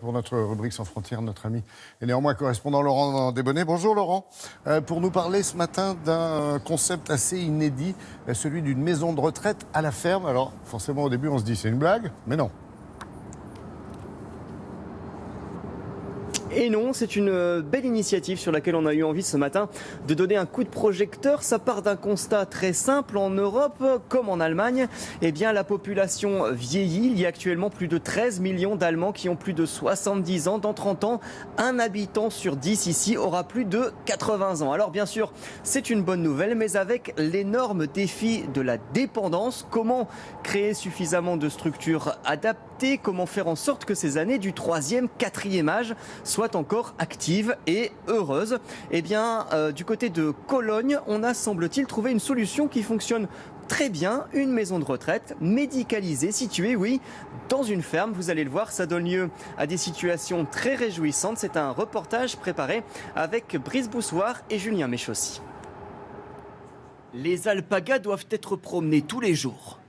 Pour notre rubrique Sans frontières, notre ami et néanmoins correspondant Laurent Desbonnets. Bonjour Laurent, pour nous parler ce matin d'un concept assez inédit, celui d'une maison de retraite à la ferme. Alors forcément au début on se dit c'est une blague, mais non. Et non, c'est une belle initiative sur laquelle on a eu envie ce matin de donner un coup de projecteur. Ça part d'un constat très simple. En Europe, comme en Allemagne, eh bien, la population vieillit. Il y a actuellement plus de 13 millions d'Allemands qui ont plus de 70 ans. Dans 30 ans, un habitant sur 10 ici aura plus de 80 ans. Alors bien sûr, c'est une bonne nouvelle, mais avec l'énorme défi de la dépendance. Comment créer suffisamment de structures adaptées? Comment faire en sorte que ces années du 3e, 4e âge soient encore actives et heureuses? Eh bien, du côté de Cologne, on a, semble-t-il, trouvé une solution qui fonctionne très bien. Une maison de retraite médicalisée, située, oui, dans une ferme. Vous allez le voir, ça donne lieu à des situations très réjouissantes. C'est un reportage préparé avec Brice Boussoir et Julien Méchaussy. Les alpagas doivent être promenés tous les jours.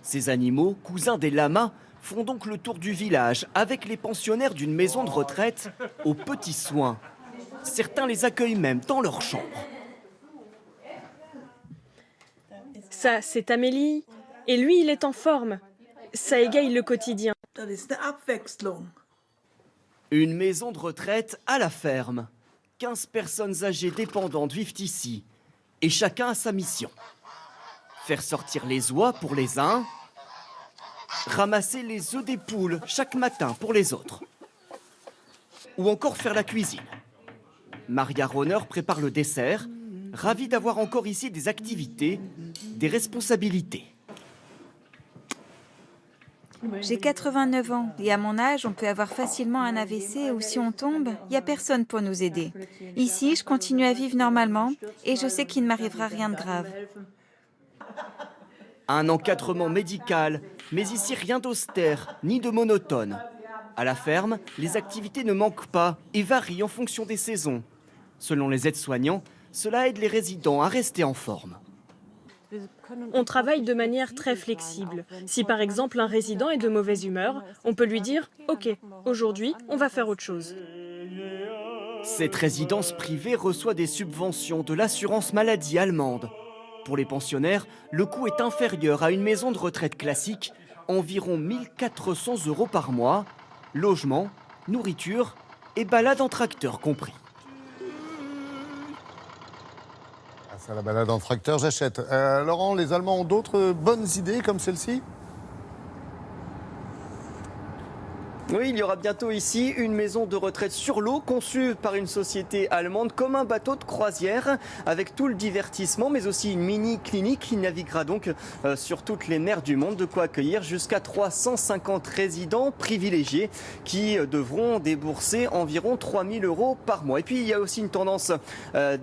Ces animaux, cousins des lamas, font donc le tour du village avec les pensionnaires d'une maison de retraite aux petits soins. Certains les accueillent même dans leur chambre. Ça, c'est Amélie. Et lui, il est en forme. Ça égaye le quotidien. Une maison de retraite à la ferme. 15 personnes âgées dépendantes vivent ici. Et chacun a sa mission. Faire sortir les oies pour les uns, ramasser les œufs des poules chaque matin pour les autres. Ou encore faire la cuisine. Maria Ronner prépare le dessert, ravie d'avoir encore ici des activités, des responsabilités. J'ai 89 ans et à mon âge, on peut avoir facilement un AVC ou si on tombe, il n'y a personne pour nous aider. Ici, je continue à vivre normalement et je sais qu'il ne m'arrivera rien de grave. Un encadrement médical, mais ici rien d'austère ni de monotone. À la ferme, les activités ne manquent pas et varient en fonction des saisons. Selon les aides-soignants, cela aide les résidents à rester en forme. On travaille de manière très flexible. Si par exemple un résident est de mauvaise humeur, on peut lui dire « Ok, aujourd'hui, on va faire autre chose ». Cette résidence privée reçoit des subventions de l'assurance maladie allemande. Pour les pensionnaires, le coût est inférieur à une maison de retraite classique, environ 1400 € par mois, logement, nourriture et balade en tracteur compris. Ah, ça, la balade en tracteur, j'achète. Laurent, les Allemands ont d'autres bonnes idées comme celle-ci ? Oui, il y aura bientôt ici une maison de retraite sur l'eau conçue par une société allemande comme un bateau de croisière avec tout le divertissement mais aussi une mini-clinique qui naviguera donc sur toutes les mers du monde, de quoi accueillir jusqu'à 350 résidents privilégiés qui devront débourser environ 3 000 € par mois. Et puis il y a aussi une tendance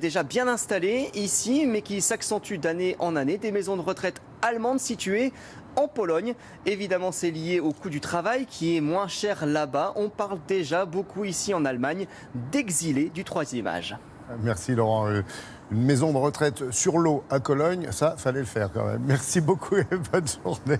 déjà bien installée ici mais qui s'accentue d'année en année, des maisons de retraite allemandes situées en Pologne. Évidemment, c'est lié au coût du travail qui est moins cher là-bas. On parle déjà beaucoup ici en Allemagne d'exilés du 3e âge. Merci Laurent. Une maison de retraite sur l'eau à Cologne, ça, fallait le faire quand même. Merci beaucoup et bonne journée.